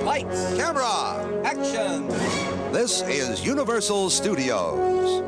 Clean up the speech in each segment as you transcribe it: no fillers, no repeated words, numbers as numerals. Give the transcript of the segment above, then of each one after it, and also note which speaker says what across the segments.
Speaker 1: Lights.
Speaker 2: Camera.
Speaker 1: Action.
Speaker 2: This is Universal Studios.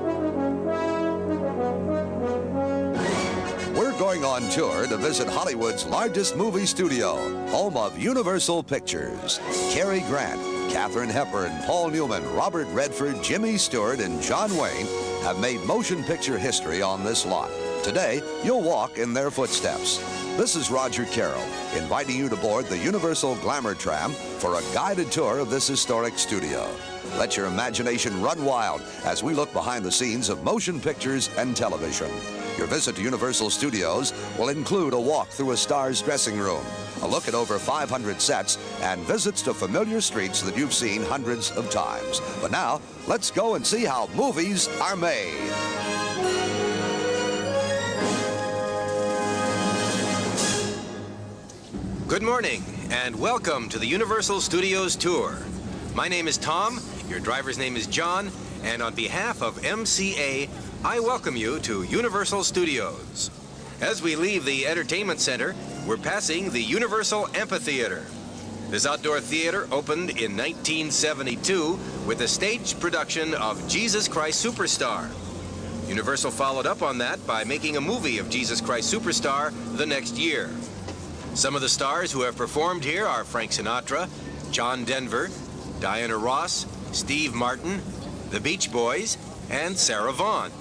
Speaker 2: We're going on tour to visit Hollywood's largest movie studio, home of Universal Pictures. Cary Grant, Katharine Hepburn, Paul Newman, Robert Redford, Jimmy Stewart, and John Wayne have made motion picture history on this lot. Today, you'll walk in their footsteps. This is Roger Carroll, inviting you to board the Universal Glamour Tram for a guided tour of this historic studio. Let your imagination run wild as we look behind the scenes of motion pictures and television. Your visit to Universal Studios will include a walk through a star's dressing room, a look at over 500 sets, and visits to familiar streets that you've seen hundreds of times. But now, let's go and see how movies are made.
Speaker 3: Good morning, and welcome to the Universal Studios Tour. My name is Tom, your driver's name is John, and on behalf of MCA, I welcome you to Universal Studios. As we leave the entertainment center, we're passing the Universal Amphitheater. This outdoor theater opened in 1972 with a staged production of Jesus Christ Superstar. Universal followed up on that by making a movie of Jesus Christ Superstar the next year. Some of the stars who have performed here are Frank Sinatra, John Denver, Diana Ross, Steve Martin, the Beach Boys, and Sarah Vaughan.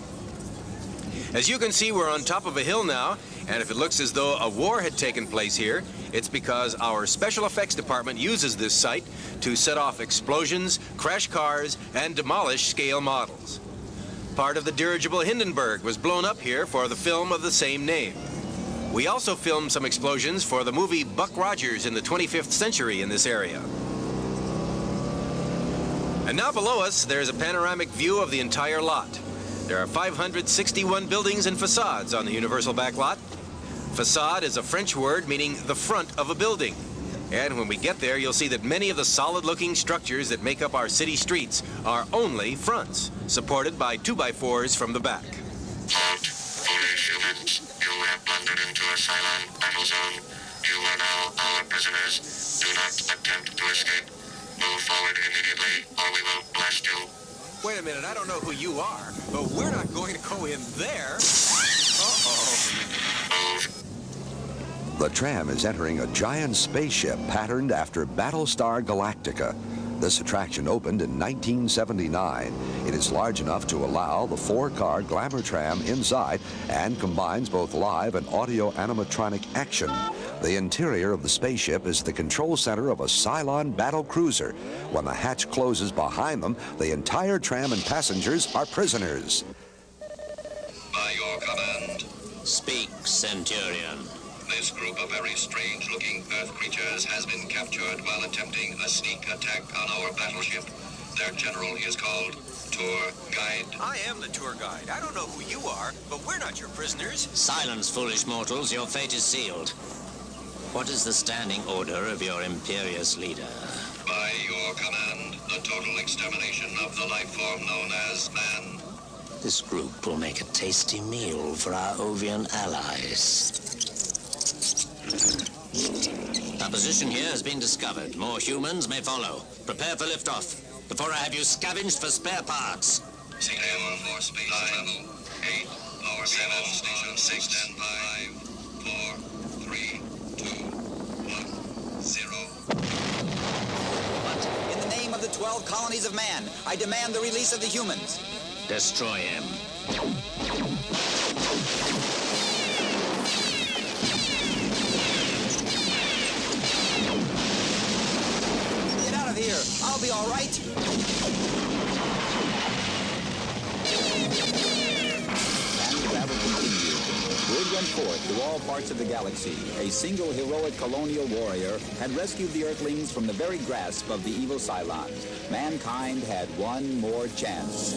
Speaker 3: As you can see, we're on top of a hill now, and if it looks as though a war had taken place here, it's because our special effects department uses this site to set off explosions, crash cars, and demolish scale models. Part of the dirigible Hindenburg was blown up here for the film of the same name. We also filmed some explosions for the movie Buck Rogers in the 25th century in this area. And now below us, there's a panoramic view of the entire lot. There are 561 buildings and facades on the Universal back lot. Facade is a French word meaning the front of a building. And when we get there, you'll see that many of the solid-looking structures that make up our city streets are only fronts, supported by 2x4s from the back.
Speaker 4: You have blundered into a silent battle zone. You are now our prisoners. Do not attempt to escape. Move forward immediately, or we will blast you.
Speaker 3: Wait a minute, I don't know who you are, but we're not going to go in there. Uh-oh.
Speaker 2: The tram is entering a giant spaceship patterned after Battlestar Galactica. This attraction opened in 1979. It is large enough to allow the 4-car Glamour Tram inside and combines both live and audio animatronic action. The interior of the spaceship is the control center of a Cylon battle cruiser. When the hatch closes behind them, the entire tram and passengers are prisoners.
Speaker 4: By your command,
Speaker 5: Speak, Centurion.
Speaker 4: this group of very strange-looking Earth creatures has been captured while attempting a sneak attack on our battleship. Their general is called Tour Guide.
Speaker 3: I am the tour guide. I don't know who you are, but we're not your prisoners.
Speaker 5: Silence, foolish mortals. Your fate is sealed. What is the standing order of your imperious leader?
Speaker 4: By your command, the total extermination of the life form known as man.
Speaker 5: This group will make a tasty meal for our Ovian allies. Our position here has been discovered. More humans may follow. Prepare for liftoff before I have you scavenged for spare parts.
Speaker 4: Signal for space travel. 8, our 7, station 6, stand by. 5, 4, 3, 2, 1, 0.
Speaker 1: In the name of the 12 colonies of man, I demand the release of the humans.
Speaker 5: Destroy him.
Speaker 1: Get out of here. I'll be all right.
Speaker 6: And travel continued. Word went forth to all parts of the galaxy. A single heroic colonial warrior had rescued the Earthlings from the very grasp of the evil Cylons. Mankind had one more chance.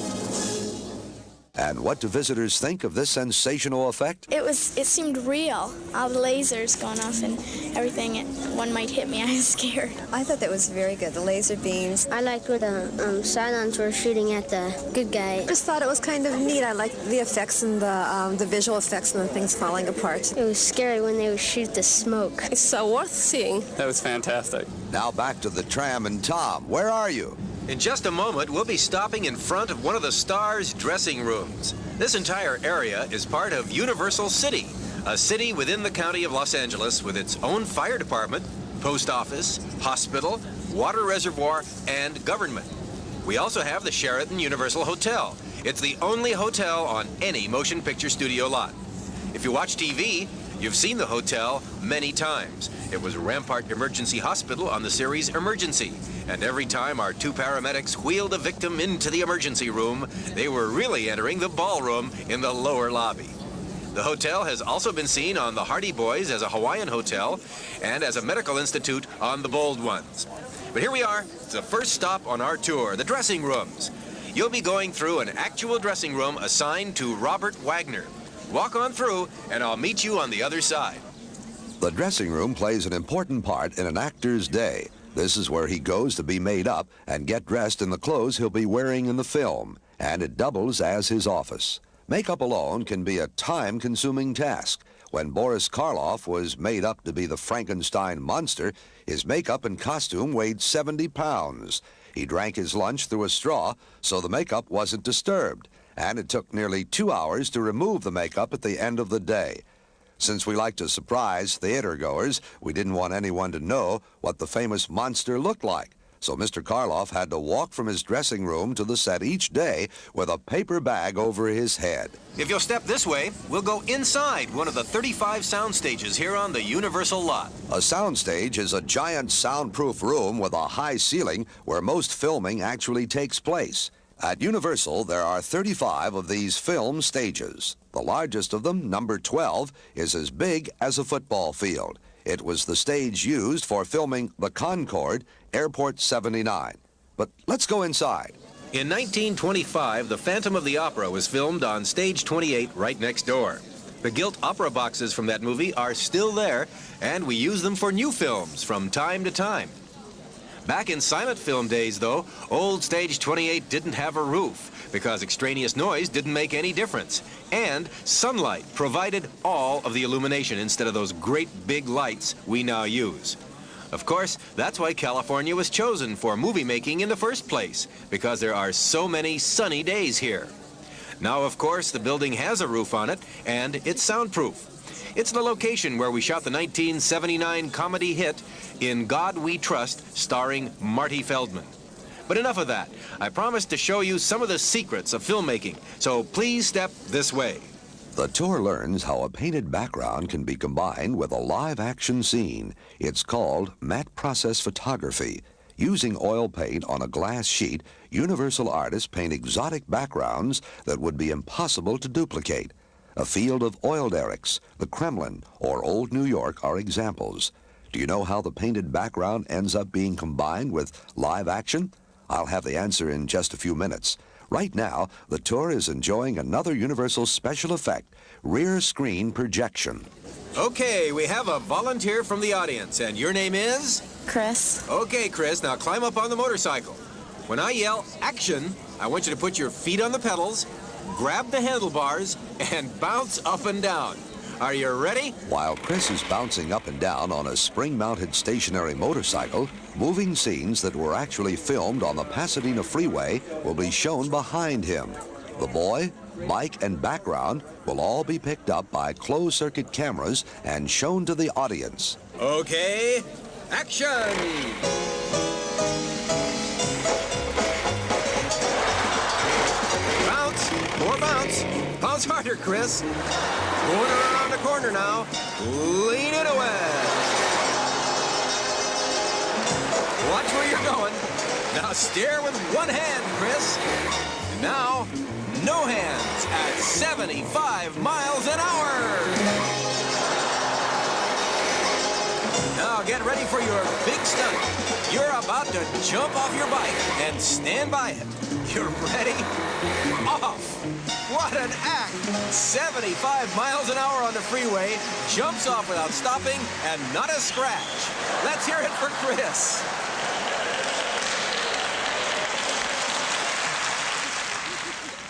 Speaker 2: And what do visitors think of this sensational effect?
Speaker 7: It seemed real. All the lasers going off and everything. One might hit me. I was scared.
Speaker 8: I thought that was very good, the laser beams.
Speaker 9: I liked where the Cylons were shooting at the good guy.
Speaker 8: I just thought it was kind of neat. I liked the effects and the visual effects and the things falling apart.
Speaker 9: It was scary when they would shoot the smoke.
Speaker 10: It's worth seeing.
Speaker 11: That was fantastic.
Speaker 2: Now back to the tram, and Tom, where are you?
Speaker 3: In just a moment, we'll be stopping in front of one of the stars' dressing rooms. This entire area is part of Universal City, a city within the county of Los Angeles with its own fire department, post office, hospital, water reservoir, and government. We also have the Sheraton Universal Hotel. It's the only hotel on any motion picture studio lot. If you watch TV, you've seen the hotel many times. It was Rampart Emergency Hospital on the series Emergency. And every time our two paramedics wheeled a victim into the emergency room, they were really entering the ballroom in the lower lobby. The hotel has also been seen on the Hardy Boys as a Hawaiian hotel and as a medical institute on the Bold Ones. But here we are. It's the first stop on our tour, the dressing rooms. You'll be going through an actual dressing room assigned to Robert Wagner. Walk on through, and I'll meet you on the other side.
Speaker 2: The dressing room plays an important part in an actor's day. This is where he goes to be made up and get dressed in the clothes he'll be wearing in the film, and it doubles as his office. Makeup alone can be a time-consuming task. When Boris Karloff was made up to be the Frankenstein monster, his makeup and costume weighed 70 pounds. He drank his lunch through a straw, so the makeup wasn't disturbed, and it took nearly 2 hours to remove the makeup at the end of the day. Since we like to surprise theater-goers, we didn't want anyone to know what the famous monster looked like. So Mr. Karloff had to walk from his dressing room to the set each day with a paper bag over his head.
Speaker 3: If you'll step this way, we'll go inside one of the 35 sound stages here on the Universal lot.
Speaker 2: A soundstage is a giant soundproof room with a high ceiling where most filming actually takes place. At Universal, there are 35 of these film stages. The largest of them, number 12, is as big as a football field. It was the stage used for filming The Concorde, Airport 79. But let's go inside.
Speaker 3: In 1925, The Phantom of the Opera was filmed on Stage 28 right next door. The gilt opera boxes from that movie are still there, and we use them for new films from time to time. Back in silent film days, though, old Stage 28 didn't have a roof because extraneous noise didn't make any difference. And sunlight provided all of the illumination instead of those great big lights we now use. Of course, that's why California was chosen for movie making in the first place, because there are so many sunny days here. Now, of course, the building has a roof on it, and it's soundproof. It's the location where we shot the 1979 comedy hit In God We Trust, starring Marty Feldman. But enough of that. I promised to show you some of the secrets of filmmaking, so please step this way.
Speaker 2: The tour learns how a painted background can be combined with a live-action scene. It's called matte process photography. Using oil paint on a glass sheet, Universal artists paint exotic backgrounds that would be impossible to duplicate. A field of oil derricks, the Kremlin, or Old New York are examples. Do you know how the painted background ends up being combined with live action? I'll have the answer in just a few minutes. Right now, the tour is enjoying another Universal special effect, rear screen projection.
Speaker 3: Okay, we have a volunteer from the audience, and your name is?
Speaker 7: Chris.
Speaker 3: Okay, Chris, now climb up on the motorcycle. When I yell action, I want you to put your feet on the pedals, grab the handlebars, and bounce up and down. Are you ready?
Speaker 2: While Chris is bouncing up and down on a spring-mounted stationary motorcycle, moving scenes that were actually filmed on the Pasadena freeway will be shown behind him. The boy, bike, and background will all be picked up by closed-circuit cameras and shown to the audience.
Speaker 3: Okay, action! More bounce. Bounce harder, Chris. Going around the corner now. Lean it away. Watch where you're going. Now steer with one hand, Chris. And now, no hands at 75 miles an hour. Now get ready for your big stunt. You're about to jump off your bike and stand by it. You're ready? Off! What an act! 75 miles an hour on the freeway, jumps off without stopping, and not a scratch. Let's hear it for Chris.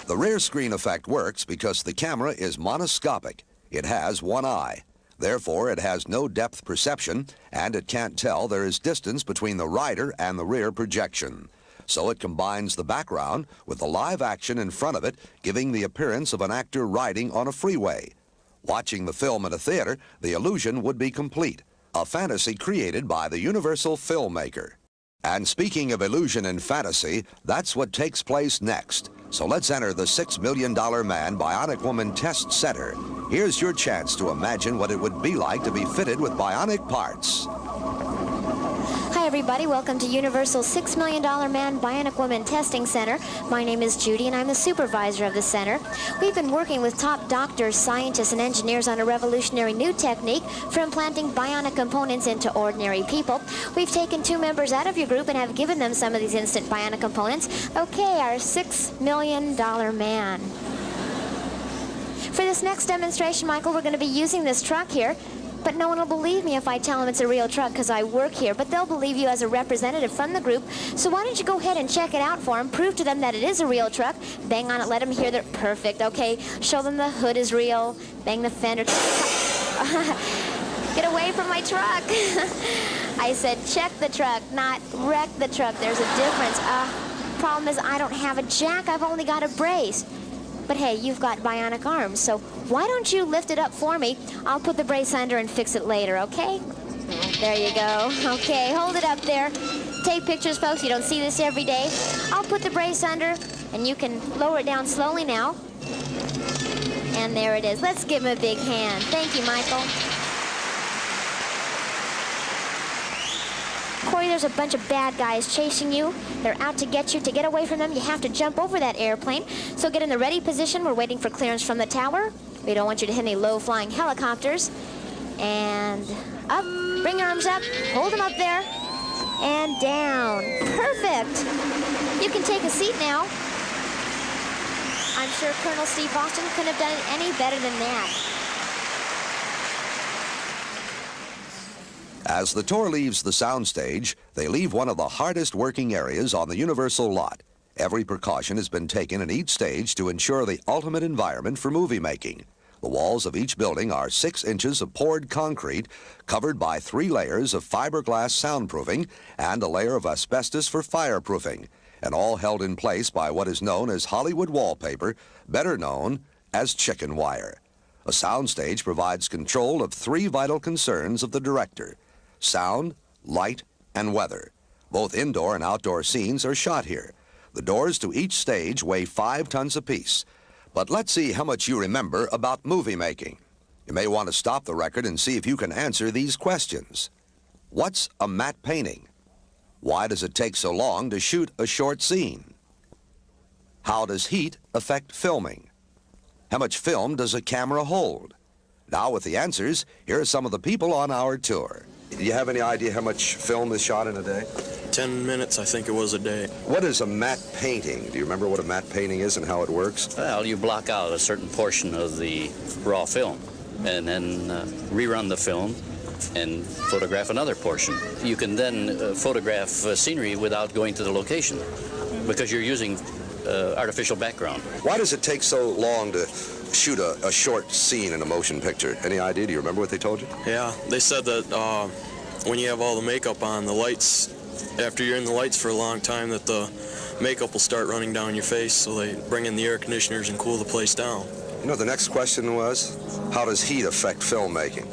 Speaker 2: The rear screen effect works because the camera is monoscopic. It has one eye. Therefore, it has no depth perception, and it can't tell there is distance between the rider and the rear projection. So it combines the background with the live action in front of it, giving the appearance of an actor riding on a freeway. Watching the film in a theater, the illusion would be complete, a fantasy created by the Universal filmmaker. And speaking of illusion and fantasy, that's what takes place next. So let's enter the $6 Million Man Bionic Woman Test Center. Here's your chance to imagine what it would be like to be fitted with bionic parts.
Speaker 10: Hi everybody, welcome to Universal's $6 Million Man Bionic Woman Testing Center. My name is Judy and I'm the supervisor of the center. We've been working with top doctors, scientists, and engineers on a revolutionary new technique for implanting bionic components into ordinary people. We've taken 2 members out of your group and have given them some of these instant bionic components. Okay, our $6 Million Man. For this next demonstration, Michael, we're going to be using this truck here. But no one will believe me if I tell them it's a real truck because I work here. But they'll believe you as a representative from the group. So why don't you go ahead and check it out for them. Prove to them that it is a real truck. Bang on it. Let them hear they're perfect, okay? Show them the hood is real. Bang the fender. Get away from my truck. I said check the truck, not wreck the truck. There's a difference. Problem is I don't have a jack. I've only got a brace. But hey, you've got bionic arms, so why don't you lift it up for me? I'll put the brace under and fix it later, okay? There you go. Okay, hold it up there. Take pictures, folks. You don't see this every day. I'll put the brace under, and you can lower it down slowly now. And there it is. Let's give him a big hand. Thank you, Michael. Corey, there's a bunch of bad guys chasing you. They're out to get you. To get away from them, you have to jump over that airplane. So get in the ready position. We're waiting for clearance from the tower. We don't want you to hit any low-flying helicopters. And up. Bring your arms up. Hold them up there. And down. Perfect. You can take a seat now. I'm sure Colonel Steve Austin couldn't have done it any better than that.
Speaker 2: As the tour leaves the soundstage, they leave one of the hardest working areas on the Universal lot. Every precaution has been taken in each stage to ensure the ultimate environment for movie making. The walls of each building are 6 inches of poured concrete, covered by 3 layers of fiberglass soundproofing and a layer of asbestos for fireproofing, and all held in place by what is known as Hollywood wallpaper, better known as chicken wire. A soundstage provides control of 3 vital concerns of the director: sound, light, and weather. Both indoor and outdoor scenes are shot here. The doors to each stage weigh 5 tons apiece. But let's see how much you remember about movie making. You may want to stop the record and see if you can answer these questions. What's a matte painting? Why does it take so long to shoot a short scene? How does heat affect filming? How much film does a camera hold? Now with the answers, here are some of the people on our tour. Do you have any idea how much film is shot in a day?
Speaker 11: 10 minutes, I think it was, a day.
Speaker 2: What is a matte painting? Do you remember what a matte painting is and how it works?
Speaker 12: Well, you block out a certain portion of the raw film and then rerun the film and photograph another portion. You can then photograph scenery without going to the location because you're using artificial background.
Speaker 2: Why does it take so long to shoot a short scene in a motion picture? Any idea? Do you remember what they told you?
Speaker 11: Yeah, they said that when you have all the makeup on, the lights, after you're in the lights for a long time, that the makeup will start running down your face, so they bring in the air conditioners and cool the place down.
Speaker 2: You know, the next question was, how does heat affect filmmaking?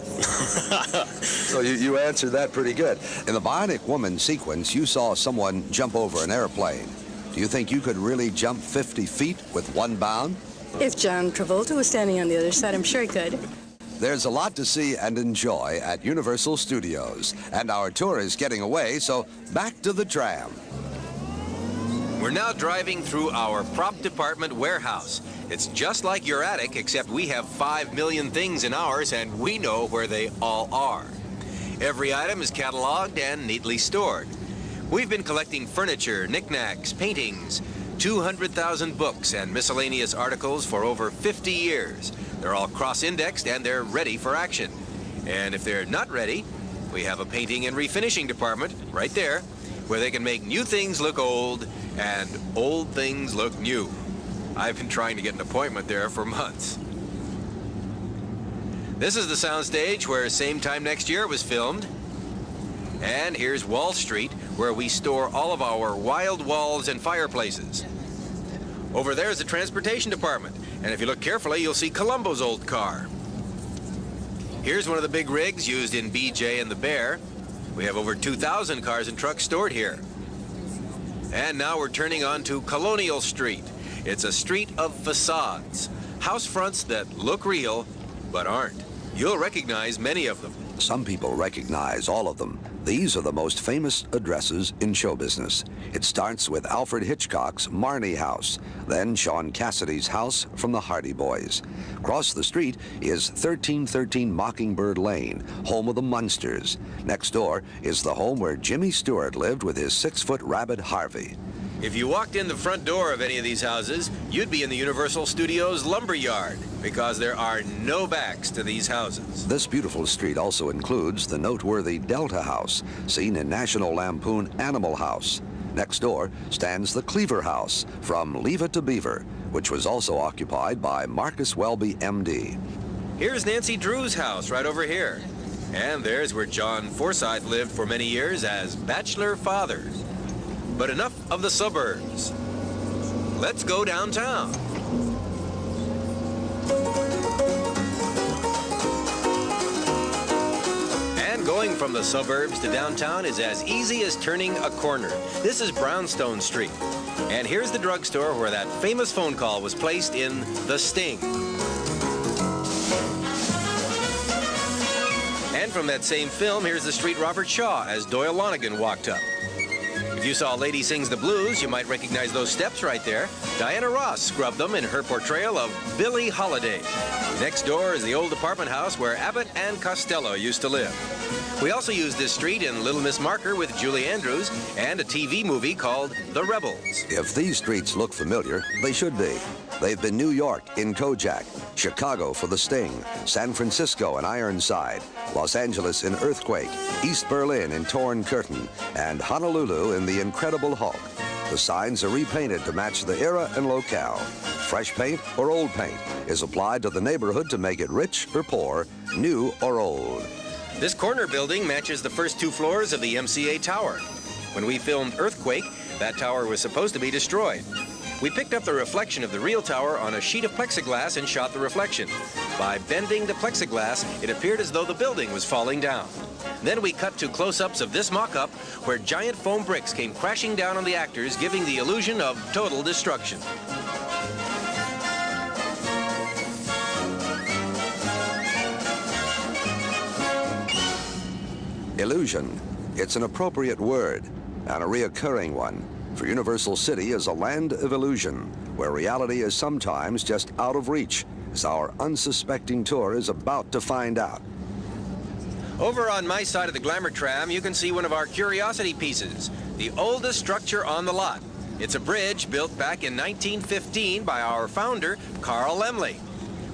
Speaker 2: So you answered that pretty good. In the Bionic Woman sequence, you saw someone jump over an airplane. Do you think you could really jump 50 feet with one bound?
Speaker 13: If John Travolta was standing on the other side, I'm sure he could.
Speaker 2: There's a lot to see and enjoy at Universal Studios, and our tour is getting away, so back to the tram.
Speaker 3: We're now driving through our prop department warehouse. It's just like your attic, except we have 5 million things in ours, and we know where they all are. Every item is cataloged and neatly stored. We've been collecting furniture, knickknacks, paintings, 200,000 books and miscellaneous articles for over 50 years. They're all cross-indexed and they're ready for action. And if they're not ready, we have a painting and refinishing department right there where they can make new things look old and old things look new. I've been trying to get an appointment there for months. This is the soundstage where Same Time Next Year was filmed. And here's Wall Street, where we store all of our wild walls and fireplaces. Over there is the transportation department, and if you look carefully, you'll see Columbo's old car. Here's one of the big rigs used in BJ and the Bear. We have over 2,000 cars and trucks stored here. And now we're turning on to Colonial Street. It's a street of facades, house fronts that look real, but aren't. You'll recognize many of them.
Speaker 2: Some people recognize all of them. These are the most famous addresses in show business. It starts with Alfred Hitchcock's Marnie House, then Sean Cassidy's house from the Hardy Boys. Across the street is 1313 Mockingbird Lane, home of the Munsters. Next door is the home where Jimmy Stewart lived with his 6-foot rabbit Harvey.
Speaker 3: If you walked in the front door of any of these houses, you'd be in the Universal Studios lumber yard, because there are no backs to these houses.
Speaker 2: This beautiful street also includes the noteworthy Delta House, seen in National Lampoon Animal House. Next door stands the Cleaver House from Leave It to Beaver, which was also occupied by Marcus Welby, M.D.
Speaker 3: Here's Nancy Drew's house right over here. And there's where John Forsythe lived for many years as bachelor father. But enough of the suburbs. Let's go downtown. And going from the suburbs to downtown is as easy as turning a corner. This is Brownstone Street. And here's the drugstore where that famous phone call was placed in The Sting. And from that same film, here's the street Robert Shaw as Doyle Lonigan walked up. If you saw Lady Sings the Blues, you might recognize those steps right there. Diana Ross scrubbed them in her portrayal of Billie Holiday. Next door is the old apartment house where Abbott and Costello used to live. We also use this street in Little Miss Marker with Julie Andrews and a TV movie called The Rebels.
Speaker 2: If these streets look familiar, they should be. They've been New York in Kojak, Chicago for The Sting, San Francisco in Ironside, Los Angeles in Earthquake, East Berlin in Torn Curtain, and Honolulu in The Incredible Hulk. The signs are repainted to match the era and locale. Fresh paint or old paint is applied to the neighborhood to make it rich or poor, new or old.
Speaker 3: This corner building matches the first 2 floors of the MCA Tower. When we filmed Earthquake, that tower was supposed to be destroyed. We picked up the reflection of the real tower on a sheet of plexiglass and shot the reflection. By bending the plexiglass, it appeared as though the building was falling down. Then we cut to close-ups of this mock-up where giant foam bricks came crashing down on the actors, giving the illusion of total destruction.
Speaker 2: Illusion. It's an appropriate word and a reoccurring one. For Universal City is a land of illusion, where reality is sometimes just out of reach, as our unsuspecting tour is about to find out.
Speaker 3: Over on my side of the Glamour Tram, you can see one of our curiosity pieces, the oldest structure on the lot. It's a bridge built back in 1915 by our founder, Carl Laemmle.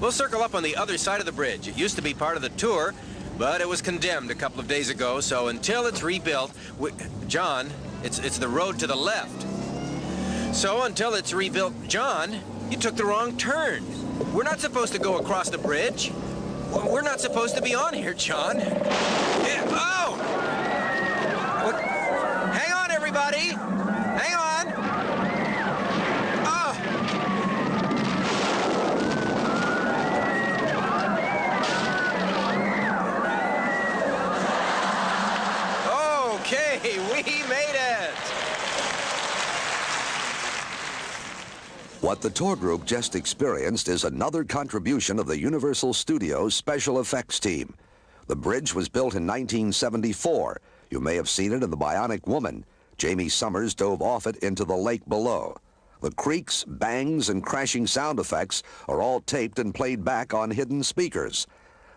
Speaker 3: We'll circle up on the other side of the bridge. It used to be part of the tour, but it was condemned a couple of days ago, so until it's rebuilt, John, it's the road to the left. So until it's rebuilt, John, you took the wrong turn. We're not supposed to go across the bridge. We're not supposed to be on here, John. Oh! What? Hang on, everybody. Hang on. Oh! Okay, we made it.
Speaker 2: What the tour group just experienced is another contribution of the Universal Studios special effects team. The bridge was built in 1974. You may have seen it in The Bionic Woman. Jamie Summers dove off it into the lake below. The creaks, bangs, and crashing sound effects are all taped and played back on hidden speakers.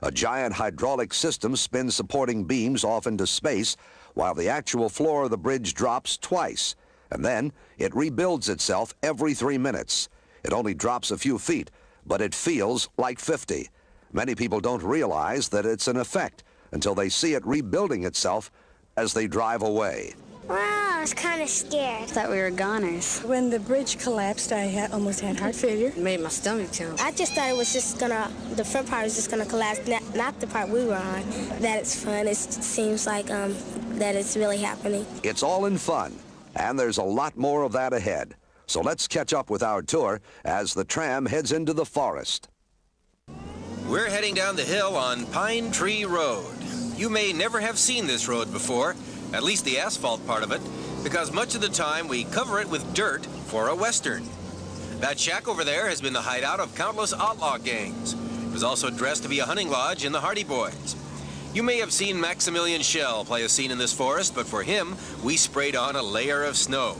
Speaker 2: A giant hydraulic system spins supporting beams off into space, while the actual floor of the bridge drops twice. and then it rebuilds itself every 3 minutes. It only drops a few feet, but it feels like 50. Many people don't realize that it's an effect until they see it rebuilding itself as they drive away.
Speaker 9: Wow, I was kind of scared.
Speaker 13: Thought we were goners. When the bridge collapsed, I almost had heart failure. It made my stomach jump.
Speaker 9: I just thought it was just the front part was just gonna collapse, not the part we were on. That it's fun. It seems like that it's really happening.
Speaker 2: It's all in fun, and there's a lot more of that ahead. So let's catch up with our tour as the tram heads into the forest.
Speaker 3: We're heading down the hill on Pine Tree Road. You may never have seen this road before, at least the asphalt part of it, because much of the time we cover it with dirt for a Western. That shack over there has been the hideout of countless outlaw gangs. It was also dressed to be a hunting lodge in the Hardy Boys. You may have seen Maximilian Schell play a scene in this forest, but for him, we sprayed on a layer of snow.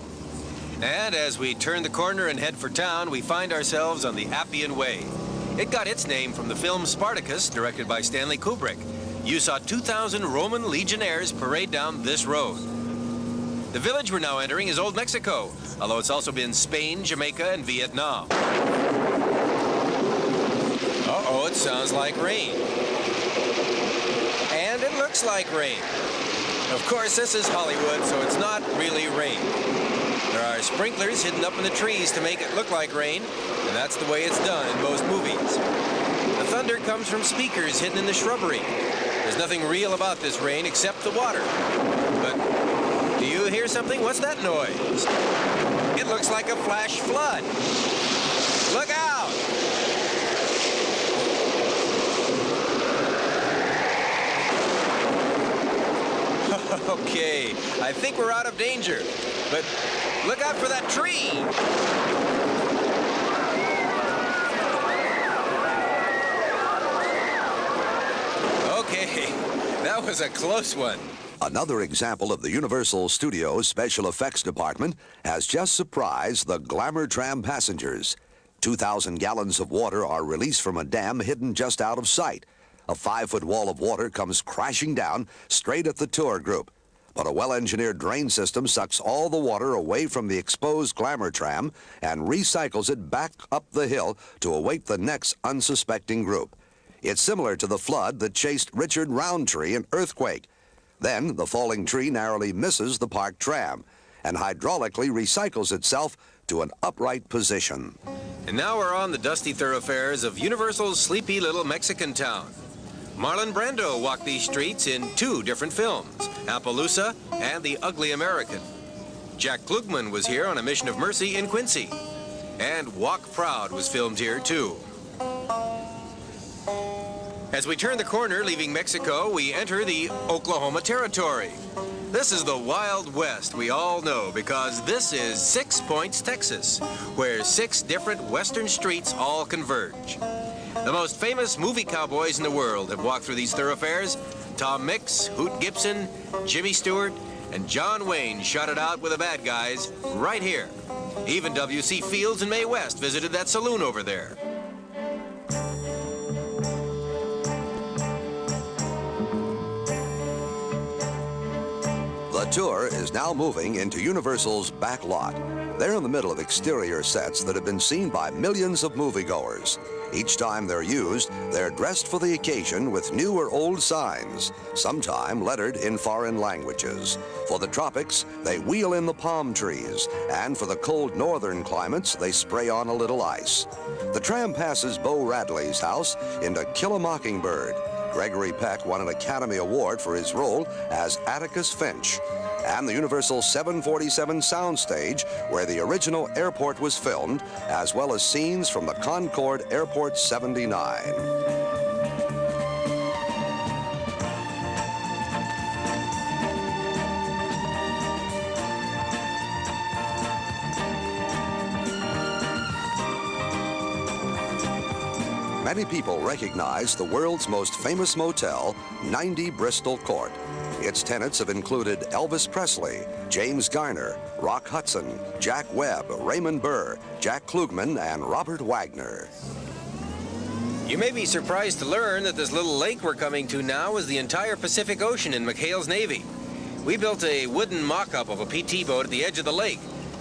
Speaker 3: And as we turn the corner and head for town, we find ourselves on the Appian Way. It got its name from the film Spartacus, directed by Stanley Kubrick. You saw 2,000 Roman legionnaires parade down this road. The village we're now entering is Old Mexico, although it's also been Spain, Jamaica, and Vietnam. Uh-oh, it sounds like rain. And it looks like rain. Of course, this is Hollywood, so it's not really rain. There are sprinklers hidden up in the trees to make it look like rain, and that's the way it's done in most movies. The thunder comes from speakers hidden in the shrubbery. There's nothing real about this rain except the water. But do you hear something? What's that noise? It looks like a flash flood. Look out! Okay, I think we're out of danger. But look out for that tree! Okay, that was a close one.
Speaker 2: Another example of the Universal Studios Special Effects Department has just surprised the Glamour Tram passengers. 2,000 gallons of water are released from a dam hidden just out of sight. A 5-foot wall of water comes crashing down straight at the tour group. But a well-engineered drain system sucks all the water away from the exposed Glamour Tram and recycles it back up the hill to await the next unsuspecting group. It's similar to the flood that chased Richard Roundtree in Earthquake. Then the falling tree narrowly misses the parked tram and hydraulically recycles itself to an upright position.
Speaker 3: And now we're on the dusty thoroughfares of Universal's sleepy little Mexican town. Marlon Brando walked these streets in 2 different films, Appaloosa and The Ugly American. Jack Klugman was here on A Mission of Mercy in Quincy. And Walk Proud was filmed here, too. As we turn the corner, leaving Mexico, we enter the Oklahoma Territory. This is the Wild West we all know because this is 6 Points, Texas, where 6 different western streets all converge. The most famous movie cowboys in the world have walked through these thoroughfares. Tom Mix, Hoot Gibson, Jimmy Stewart, and John Wayne shot it out with the bad guys right here. Even W.C. Fields and Mae West visited that saloon over there.
Speaker 2: The tour is now moving into Universal's back lot. They're in the middle of exterior sets that have been seen by millions of moviegoers. Each time they're used, they're dressed for the occasion with new or old signs, sometime lettered in foreign languages. For the tropics, they wheel in the palm trees, and for the cold northern climates, they spray on a little ice. The tram passes Bo Radley's house into Kill a Mockingbird. Gregory Peck won an Academy Award for his role as Atticus Finch. And the Universal 747 soundstage, where the original airport was filmed, as well as scenes from the Concorde Airport 79. Many people recognize the world's most famous motel, 90 Bristol Court. Its tenants have included Elvis Presley, James Garner, Rock Hudson, Jack Webb, Raymond Burr, Jack Klugman, and Robert Wagner.
Speaker 3: You may be surprised to learn that this little lake we're coming to now is the entire Pacific Ocean in McHale's Navy. We built a wooden mock-up of a PT boat at the edge of the lake,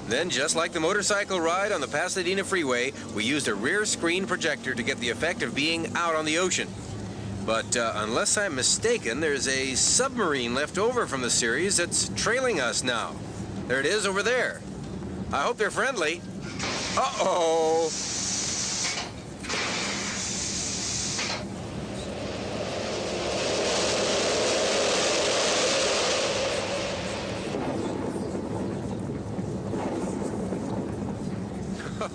Speaker 3: Then, just like the motorcycle ride on the Pasadena Freeway, we used a rear screen projector to get the effect of being out on the ocean. But unless I'm mistaken, there's a submarine left over from the series that's trailing us now. There it is over there. I hope they're friendly. Uh-oh!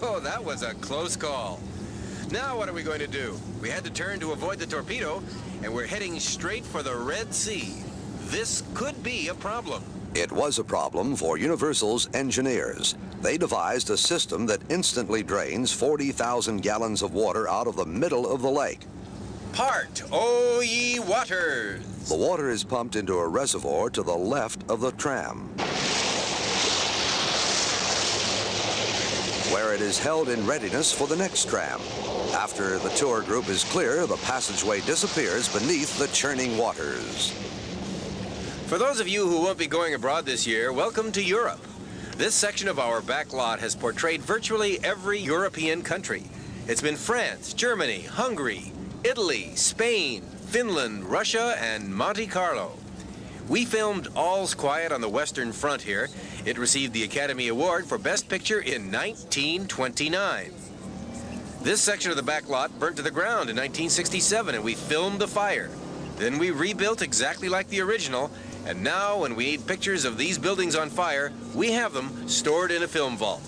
Speaker 3: Oh, that was a close call. Now what are we going to do? We had to turn to avoid the torpedo, and we're heading straight for the Red Sea. This could be a problem.
Speaker 2: It was a problem for Universal's engineers. They devised a system that instantly drains 40,000 gallons of water out of the middle of the lake.
Speaker 3: Part, O ye waters!
Speaker 2: The water is pumped into a reservoir to the left of the tram, where it is held in readiness for the next tram. After the tour group is clear, the passageway disappears beneath the churning waters.
Speaker 3: For those of you who won't be going abroad this year, welcome to Europe. This section of our back lot has portrayed virtually every European country. It's been France, Germany, Hungary, Italy, Spain, Finland, Russia, and Monte Carlo. We filmed All's Quiet on the Western Front here. It received the Academy Award for Best Picture in 1929. This section of the back lot burnt to the ground in 1967, and we filmed the fire. Then we rebuilt exactly like the original, and now when we need pictures of these buildings on fire, we have them stored in a film vault.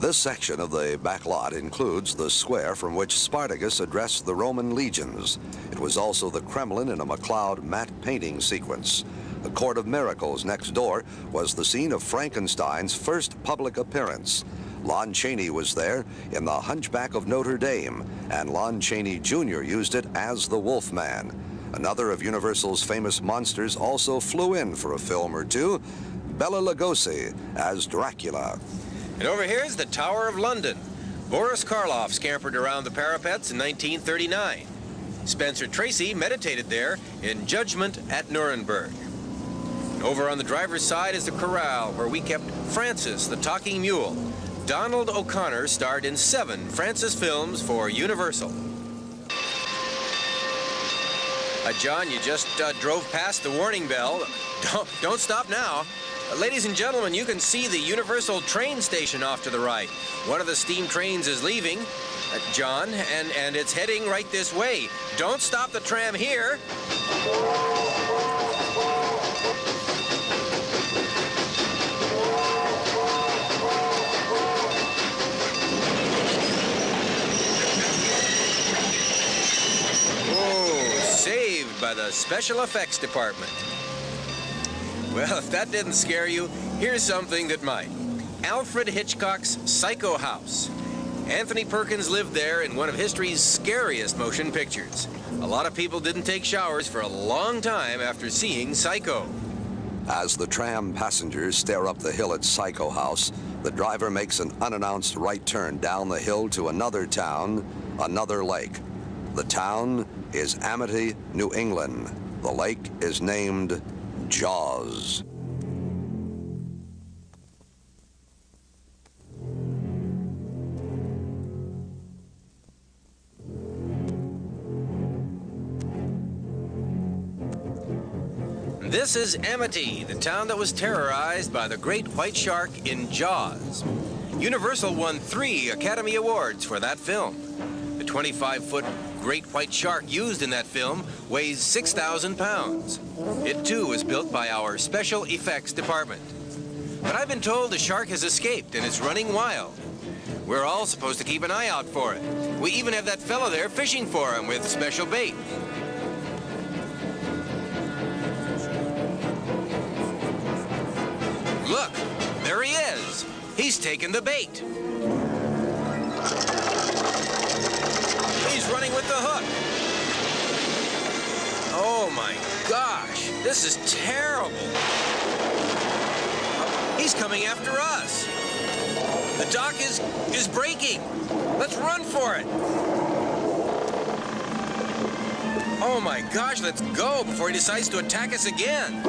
Speaker 2: This section of the back lot includes the square from which Spartacus addressed the Roman legions. It was also the Kremlin in a MacLeod matte painting sequence. The Court of Miracles next door was the scene of Frankenstein's first public appearance. Lon Chaney was there in The Hunchback of Notre Dame, and Lon Chaney Jr. used it as the Wolfman. Another of Universal's famous monsters also flew in for a film or two, Bela Lugosi as Dracula.
Speaker 3: And over here is the Tower of London. Boris Karloff scampered around the parapets in 1939. Spencer Tracy meditated there in Judgment at Nuremberg. And over on the driver's side is the corral where we kept Francis the Talking Mule. Donald O'Connor starred in 7 Francis films for Universal. John, you just drove past the warning bell. Don't stop now. Ladies and gentlemen, you can see the Universal train station off to the right. One of the steam trains is leaving, John, and it's heading right this way. Don't stop the tram here. Saved by the special effects department. Well, if that didn't scare you, here's something that might. Alfred Hitchcock's Psycho House. Anthony Perkins lived there in one of history's scariest motion pictures. A lot of people didn't take showers for a long time after seeing Psycho.
Speaker 2: As the tram passengers stare up the hill at Psycho House, the driver makes an unannounced right turn down the hill to another town, another lake. The town is Amity, New England. The lake is named Jaws.
Speaker 3: This is Amity, the town that was terrorized by the great white shark in Jaws. Universal won 3 Academy Awards for that film. The 25-foot great white shark used in that film weighs 6,000 pounds. It too was built by our special effects department. But I've been told the shark has escaped and is running wild. We're all supposed to keep an eye out for it. We even have that fellow there fishing for him with special bait. Look, there he is. He's taken the bait. He's running with the hook. Oh my gosh, this is terrible. He's coming after us. The dock is breaking. Let's run for it. Oh my gosh, let's go before he decides to attack us again.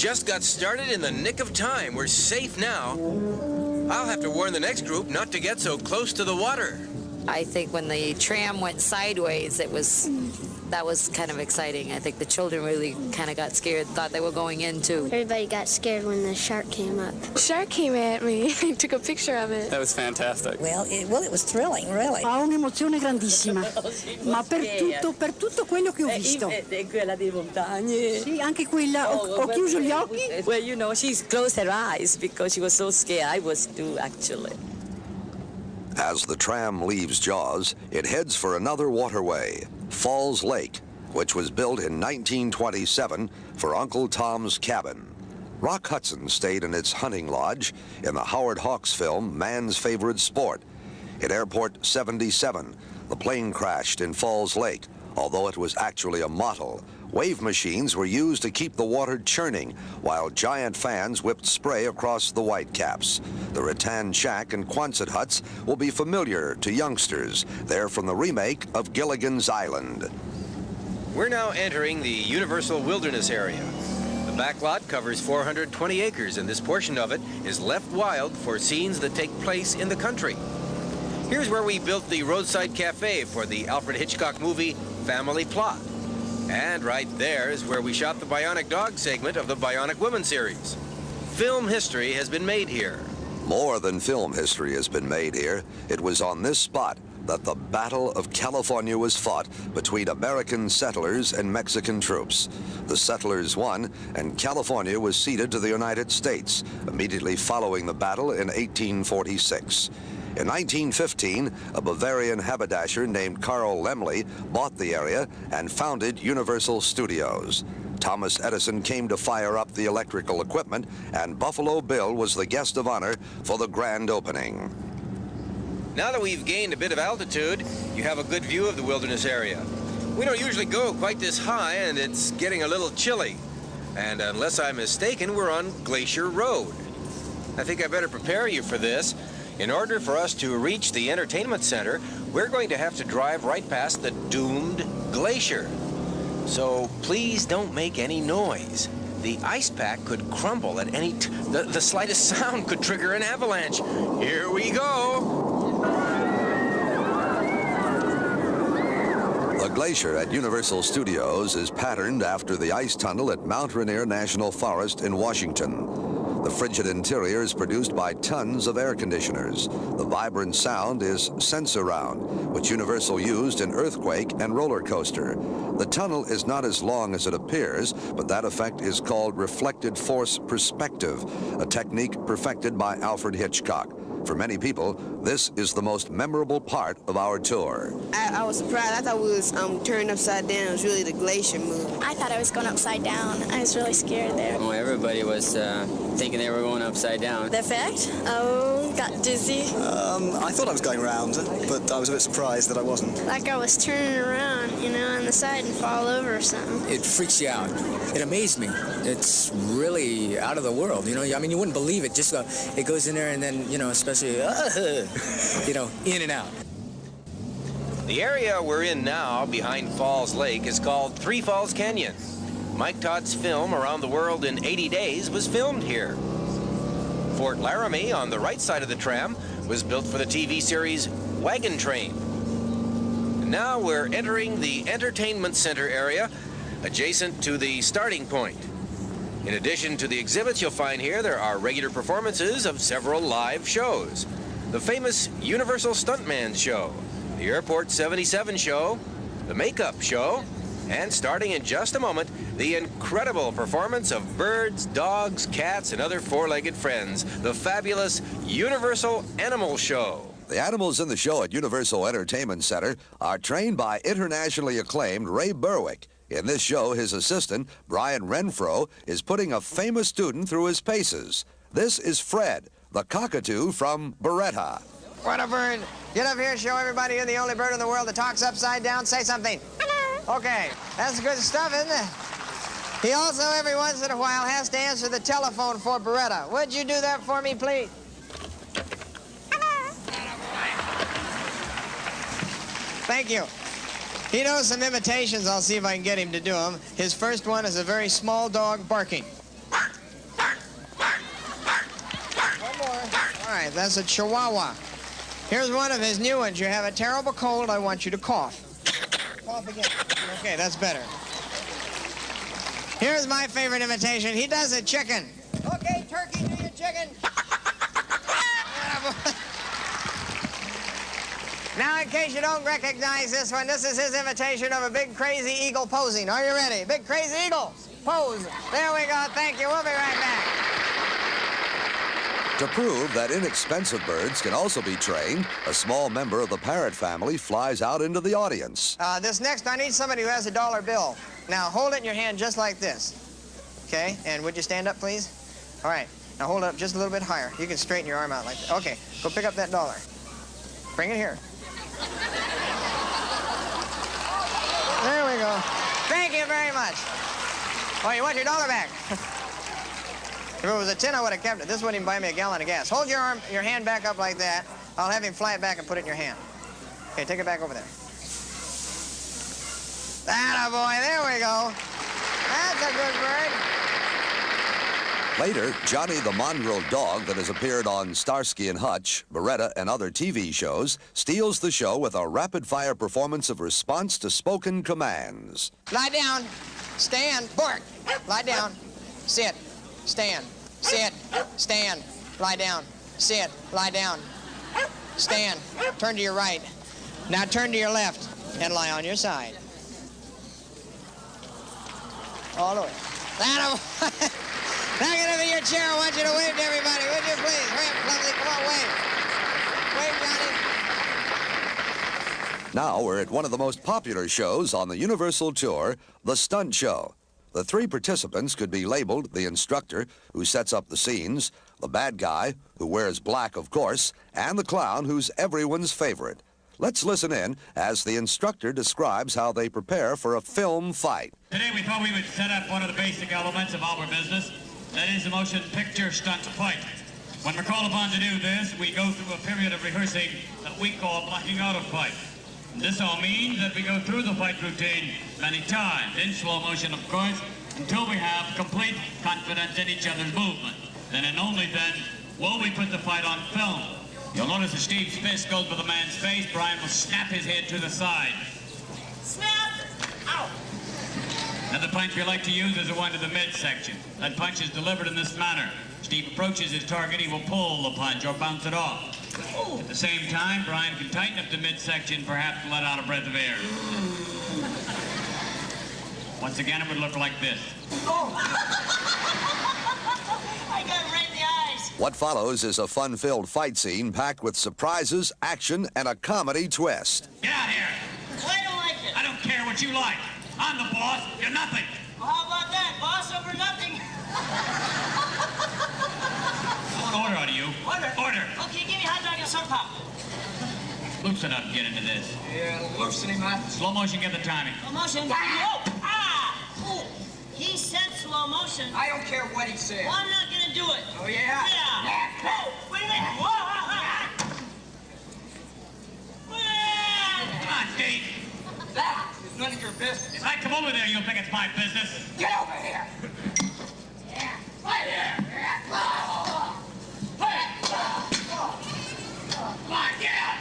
Speaker 3: just got started in the nick of time. We're safe now. I'll have to warn the next group not to get so close to the water.
Speaker 14: I think when the tram went sideways, that was kind of exciting. I think the children really kind of got scared, thought they were going in too.
Speaker 10: Everybody got scared when the shark came up.
Speaker 13: The shark came at me. I took a picture of it.
Speaker 15: That was fantastic.
Speaker 16: Well, it was thrilling, really.
Speaker 17: Ha un'emozione grandissima, ma per tutto quello che ho visto.
Speaker 13: Quella delle montagne.
Speaker 17: Sì, anche quella. Ho chiuso gli occhi.
Speaker 13: Well, you know, she's closed her eyes because she was so scared. I was too, actually.
Speaker 2: As the tram leaves Jaws, it heads for another waterway, Falls Lake, which was built in 1927 for Uncle Tom's Cabin. Rock Hudson stayed in its hunting lodge in the Howard Hawks film Man's Favorite Sport. In Airport 77, the plane crashed in Falls Lake, although it was actually a model. Wave machines were used to keep the water churning, while giant fans whipped spray across the Whitecaps. The Rattan Shack and Quonset huts will be familiar to youngsters. They're from the remake of Gilligan's Island.
Speaker 3: We're now entering the Universal Wilderness area. The back lot covers 420 acres, and this portion of it is left wild for scenes that take place in the country. Here's where we built the roadside cafe for the Alfred Hitchcock movie Family Plot. And right there is where we shot the Bionic Dog segment of the Bionic Woman series. Film history has been made here.
Speaker 2: More than film history has been made here. It was on this spot that the Battle of California was fought between American settlers and Mexican troops. The settlers won, and California was ceded to the United States immediately following the battle in 1846. In 1915, a Bavarian haberdasher named Carl Laemmle bought the area and founded Universal Studios. Thomas Edison came to fire up the electrical equipment, and Buffalo Bill was the guest of honor for the grand opening.
Speaker 3: Now that we've gained a bit of altitude, you have a good view of the wilderness area. We don't usually go quite this high, and it's getting a little chilly. And unless I'm mistaken, we're on Glacier Road. I think I better prepare you for this. In order for us to reach the entertainment center, we're going to have to drive right past the doomed glacier. So please don't make any noise. The ice pack could crumble at any the slightest sound could trigger an avalanche. Here we go.
Speaker 2: The glacier at Universal Studios is patterned after the ice tunnel at Mount Rainier National Forest in Washington. The frigid interior is produced by tons of air conditioners. The vibrant sound is Sensurround, which Universal used in Earthquake and Roller Coaster. The tunnel is not as long as it appears, but that effect is called reflected force perspective, a technique perfected by Alfred Hitchcock. For many people, this is the most memorable part of our tour.
Speaker 18: I was surprised. I thought we was turned upside down. It was really the glacier move.
Speaker 7: I thought I was going upside down. I was really scared there.
Speaker 15: Well, everybody was thinking they were going upside down.
Speaker 7: The effect? Oh, got dizzy.
Speaker 19: I thought I was going round, but I was a bit surprised that I wasn't.
Speaker 7: Like I was turning around, you know, on the side and fall over or something.
Speaker 15: It freaks you out. It amazed me. It's really out of the world, you know. I mean, you wouldn't believe it. Just it goes in there and then, you know, especially, you know, in and out.
Speaker 3: The area we're in now, behind Falls Lake, is called Three Falls Canyon. Mike Todd's film Around the World in 80 Days was filmed here. Fort Laramie, on the right side of the tram, was built for the TV series Wagon Train. And now we're entering the entertainment center area, adjacent to the starting point. In addition to the exhibits you'll find here, there are regular performances of several live shows. The famous Universal Stuntman Show, the Airport 77 Show, the Makeup Show, and starting in just a moment, the incredible performance of birds, dogs, cats, and other four-legged friends, the fabulous Universal Animal Show.
Speaker 2: The animals in the show at Universal Entertainment Center are trained by internationally acclaimed Ray Berwick. In this show, his assistant, Brian Renfro, is putting a famous student through his paces. This is Fred, the cockatoo from Beretta.
Speaker 20: What a bird. Get up here and show everybody you're the only bird in the world that talks upside down. Say something. Okay, that's good stuff, isn't it? He also, every once in a while, has to answer the telephone for Beretta. Would you do that for me, please? Thank you. He knows some imitations. I'll see if I can get him to do them. His first one is a very small dog barking. That's a Chihuahua. Here's one of his new ones. You have a terrible cold. I want you to cough. Cough again. Okay, that's better. Here's my favorite imitation. He does a chicken. Okay, turkey, do your chicken. Now, in case you don't recognize this one, this is his imitation of a big crazy eagle posing. Are you ready? Big crazy eagle, pose. There we go. Thank you. We'll be right back.
Speaker 2: To prove that inexpensive birds can also be trained, a small member of the parrot family flies out into the audience.
Speaker 20: This next, I need somebody who has a dollar bill. Now, hold it in your hand just like this. Okay, and would you stand up, please? All right, now hold it up just a little bit higher. You can straighten your arm out like that. Okay, go pick up that dollar. Bring it here. There we go. Thank you very much. Oh, you want your dollar back? If it was a tin, I would have kept it. This wouldn't even buy me a gallon of gas. Hold your hand back up like that. I'll have him fly it back and put it in your hand. Okay, take it back over there. Attaboy, there we go. That's a good bird.
Speaker 2: Later, Johnny the mongrel dog that has appeared on Starsky and Hutch, Beretta, and other TV shows steals the show with a rapid-fire performance of response to spoken commands.
Speaker 20: Lie down. Stand. Bark. Lie down. Sit. Stand. Sit. Stand. Lie down. Sit. Lie down. Stand. Turn to your right. Now turn to your left and lie on your side. All the way. Now get over your chair. I want you to wave to everybody. Would you please? Hurry up, lovely. Come on, wave. Wave, Johnny.
Speaker 2: Now we're at one of the most popular shows on the Universal Tour, the Stunt Show. The three participants could be labeled the instructor, who sets up the scenes, the bad guy, who wears black, of course, and the clown, who's everyone's favorite. Let's listen in as the instructor describes how they prepare for a film fight.
Speaker 21: Today we thought we would set up one of the basic elements of our business, that is the motion picture stunt fight. When we're called upon to do this, we go through a period of rehearsing that we call blocking out a fight. This all means that we go through the fight routine many times, in slow motion of course, until we have complete confidence in each other's movement. Then and only then will we put the fight on film. You'll notice that Steve's fist goes for the man's face. Brian will snap his head to the side.
Speaker 22: Snap! Ow!
Speaker 21: Now the punch we like to use is the one to the midsection. That punch is delivered in this manner. Steve approaches his target, he will pull the punch or bounce it off. At the same time, Brian can tighten up the midsection, perhaps let out a breath of air. Once again, it would look like this.
Speaker 22: Oh! I got it right in the eyes.
Speaker 2: What follows is a fun-filled fight scene packed with surprises, action, and a comedy twist.
Speaker 21: Get out here!
Speaker 22: I don't like it.
Speaker 21: I don't care what you like. I'm the boss, you're nothing.
Speaker 22: Well, how about that? Boss over nothing.
Speaker 21: I want order out of you.
Speaker 22: Order?
Speaker 21: Order.
Speaker 22: Okay, give me hot dog and some pop.
Speaker 21: Loosen up, get into this.
Speaker 22: Yeah, loosen him up.
Speaker 21: Slow motion, get the timing.
Speaker 22: Slow motion. Oh! Ah! Ooh. He said slow motion.
Speaker 20: I don't care what he said.
Speaker 22: Well, I'm not gonna do it.
Speaker 20: Oh, yeah?
Speaker 22: Yeah. Whoa! Wait a minute. Whoa!
Speaker 21: Come on, Steve.
Speaker 22: That is none of your business.
Speaker 21: If I come over there, you'll think it's my business.
Speaker 22: Get over here. Yeah. Right here. Come on, get out.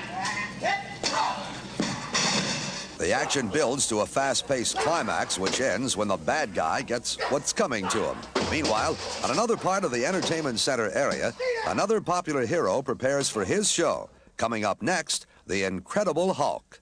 Speaker 2: The action builds to a fast-paced climax, which ends when the bad guy gets what's coming to him. Meanwhile, on another part of the entertainment center area, another popular hero prepares for his show. Coming up next, the Incredible Hulk.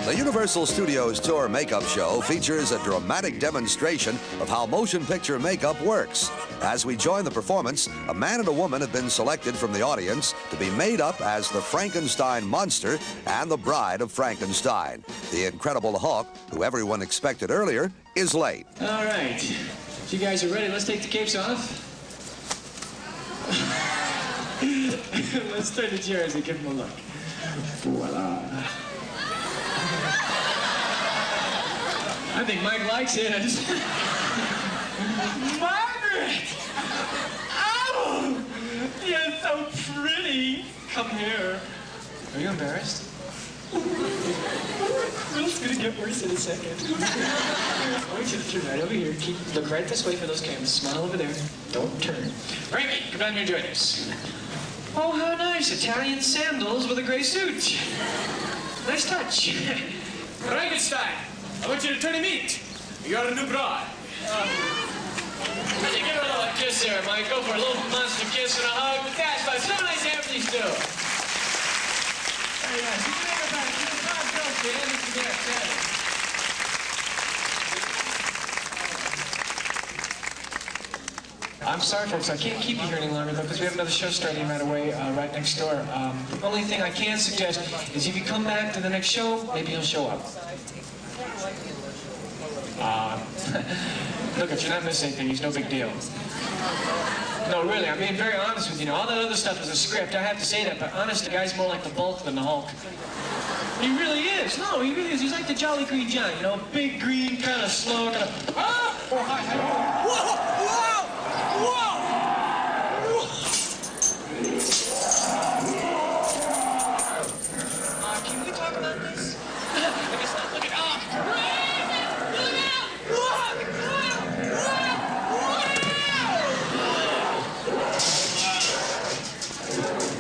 Speaker 2: The Universal Studios Tour Makeup Show features a dramatic demonstration of how motion picture makeup works. As we join the performance, a man and a woman have been selected from the audience to be made up as the Frankenstein monster and the bride of Frankenstein. The Incredible Hulk, who everyone expected earlier, is late.
Speaker 23: All right. If you guys are ready, let's take the capes off. Let's turn the chairs and give them a look. Voila. I think Mike likes it. Margaret! Oh! You're so pretty. Come here. Are you embarrassed? It's gonna get worse in a second. I want you to turn right over here. Look right this way for those cameras. Smile over there. Don't turn. Frankie, come down here and join us. Oh, how nice. Italian sandals with a gray suit. Nice touch. Frankenstein, I want you to turn and meet. You got a new bride. Give her a little kiss there, Mike. Go for a little monster kiss and a hug. But that's fine. So nice to have these two. Very nice. You can make her back. She's a fine girl, kid. Look at that. I'm sorry, folks. I can't keep you here any longer, though, because we have another show starting right away, right next door. The only thing I can suggest is if you come back to the next show, maybe you'll show up. Look, if you're not missing anything, it's no big deal. No, really, I'm being very honest with you. All that other stuff is a script. I have to say that, but honest, the guy's more like the Bulk than the Hulk. He really is. No, he really is. He's like the Jolly Green Giant, you know, big, green, kind of slow, kind of... Ah! Oh, hi, hi. Whoa! Whoa! Can we talk about this? Let me stop looking.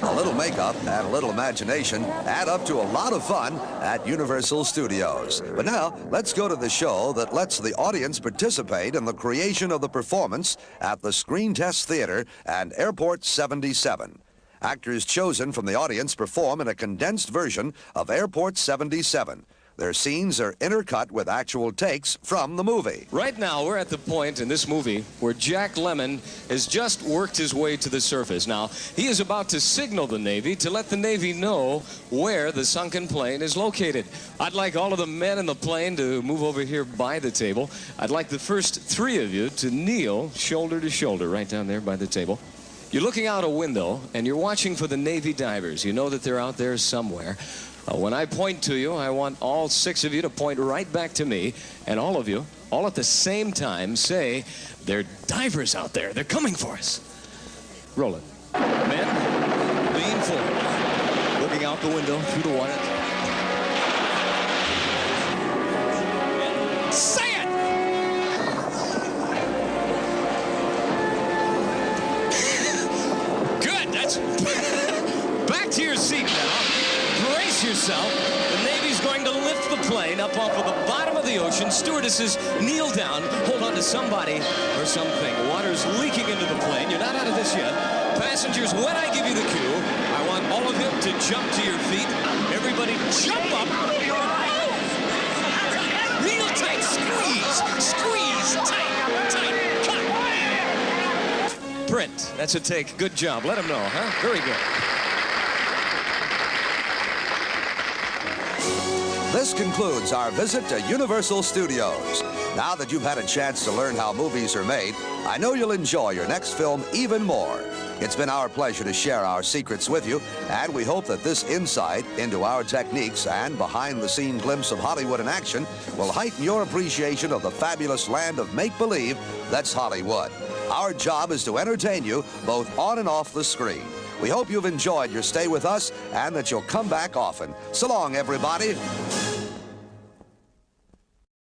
Speaker 2: A little makeup and a little imagination add up to a lot of fun at Universal Studios. But now, let's go to the show that lets the audience participate in the creation of the performance at the Screen Test Theater and Airport 77. Actors chosen from the audience perform in a condensed version of Airport 77. Their scenes are intercut with actual takes from the movie.
Speaker 1: Right now, we're at the point in this movie where Jack Lemmon has just worked his way to the surface. Now, he is about to signal the Navy to let the Navy know where the sunken plane is located. I'd like all of the men in the plane to move over here by the table. I'd like the first three of you to kneel shoulder to shoulder right down there by the table. You're looking out a window, and you're watching for the Navy divers. You know that they're out there somewhere. When I point to you, I want all six of you to point right back to me, and all of you, all at the same time, say, "There are divers out there. They're coming for us." Roll it. Men, lean forward, looking out the window through the wire. Say it! Good, that's... Back to your seat now. Brace yourself. The Navy's going to lift the plane up off of the bottom of the ocean. Stewardesses, kneel down, hold on to somebody or something. Water's leaking into the plane. You're not out of this yet. Passengers, when I give you the cue, I want all of you to jump to your feet. Everybody jump up. Real tight, squeeze. Squeeze, tight, cut. Print, that's a take. Good job. Let them know, huh? Very good.
Speaker 2: This concludes our visit to Universal Studios. Now that you've had a chance to learn how movies are made, I know you'll enjoy your next film even more. It's been our pleasure to share our secrets with you, and we hope that this insight into our techniques and behind-the-scene glimpse of Hollywood in action will heighten your appreciation of the fabulous land of make-believe that's Hollywood. Our job is to entertain you both on and off the screen. We hope you've enjoyed your stay with us and that you'll come back often. So long, everybody.